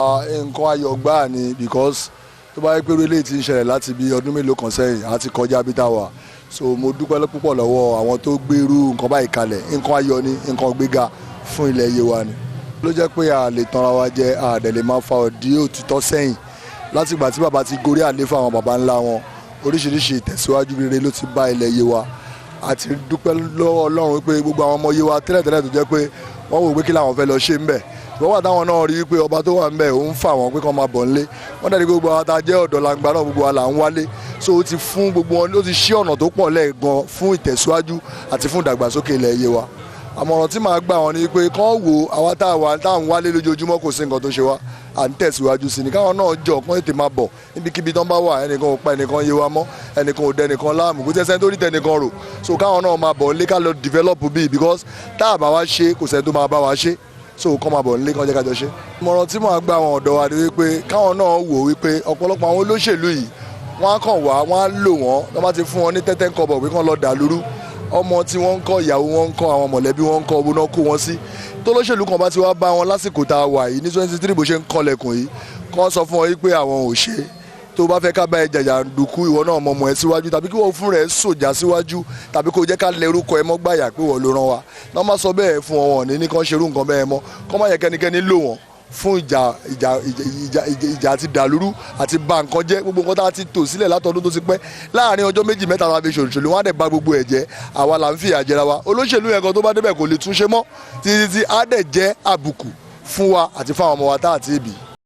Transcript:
nǹkan ayọ̀ gbáà ni because tó bá yẹ pé eléyìí ti ń ṣẹlẹ̀ láti bí ọdún mélòó kan sẹ́yìn àti kọjá bí tá a wà so mo dúpẹ́ púpọ̀ lọ́wọ́ àwọn tó gbèrú nǹkan báyìí kalẹ̀ nǹkan ayọ̀ ni nǹkan gbéga fún ilẹ̀ Yewa ni ló jẹ́ pé a lè tanra wa jẹ a dẹ̀ lè máa fa òdì òtítọ́ sẹ́yìn láti ìgbà tí bàbá ti gorí àléfà àwọn bàbá ńlá wọn oríṣiríṣi ìtẹ̀síwájú rere ló ti bá ilẹ̀ Yewa àti dúpẹ́ lọ́wọ́ Ọlọ́run pé gbogbo àwọn ọmọ Yewa tẹ́lẹ̀tẹ́lẹ̀ tó jẹ́ pé wọ́n wò pé kí làwọn fẹ́ lọ ṣe ń bẹ̀ wọ́n wà táwọn náà rí pé ọba tó wà ń bẹ̀ òun fà wọ́n pé kán máa bọ̀ nílé wọ́n dẹ̀ gbogbo àwọn tá a jẹ́ ọ̀dọ́ làǹgbà náà gbogbo wa là ń wálé so ó ti fún gbogbo wọn ó ti ṣí ọ̀nà tó pọ̀ lẹ́ẹ̀gan fún ìtẹ̀síwájú àti fún ìdàgbàsókè ilẹ̀ Yewa àmọ̀ràn tí màá gbà wọ́n ni pé kán wò àwa tá à ń wálé lójoojúmọ́ kò sí nǹkan tó ṣe wá à ń tẹ̀síwájú sí ni káwọn náà jọ kán ètè máa bọ̀ níbikíbi tán bá wà ẹnìkan ò pa ẹnìkan Yewa mọ́ ẹnìkan ò dẹnìkan láàmú kò tẹ́sẹ̀ tó rí tẹnìkan rò so káwọn náà máa bọ̀ nílé ká lọ develop bíi because tá a bá wá ṣe kò sẹ́ni tó máa bá wa ṣe so kọ́ máa bọ̀ nílé kan jẹ́ kájọ ṣe. ìmọ̀ràn tí màá gba àwọn ọ̀dọ́ wa ni wípé káwọn náà wò wípé ọ̀pọ̀lọpọ̀ àwọn olóṣèlú yìí wọ́n á kàn wá wọ́n á lò wọ́n wọ́n bá ti fún wọn ní tẹ́tẹ́ kọ́bọ̀ pé kán lọ dà lúrú ọmọ tí wọ́n ń kọ́ ìyàwó wọn ń kọ́ àwọn mọ̀lẹ́bí wọn ń kọ́ owó náà kó wọn sí tólóṣèlú kan bá ti wá bá wọn lásìkò tá a wà yìí ní 23 bó ṣe ń kọlẹ̀kùn yìí kán sọ fún wọn wípé àwọn ò ṣe tó bá fẹ́ ká bá ẹ jàjàǹdùkú ìwọ náà mọ̀mọ́ ẹ síwájú tàbí kí wọ́n fún rẹ̀ sòjà síwájú tàbí kó jẹ́ ká lẹ́rúkọ ẹ mọ́ gbàyà pé wọ́n ló rán wa náà má sọ bẹ́ẹ̀ fún wọn ní kán ṣerú nǹkan bẹ́ẹ̀ mọ́ kán má yẹ kẹ́nikẹ́ni lò wọ́n fún ìjà àti dàlúrú àti bà nǹkan jẹ́ gbogbo nǹkan tá a ti tò sílẹ̀ látọdún tó ti pẹ́ láàrin ọjọ́ méjì mẹ́ta la fi ṣòṣèlú wọn á dẹ̀ bà gbogbo ẹ̀ jẹ́ àwa là ń fìyà jẹra wa olóṣèlú yẹn kan tó bá débẹ̀ kò lè túnṣe mọ́ títí á dẹ̀ jẹ́ àbùkù fún wa àti fún àwọn ọmọ wa tá àti ìbí.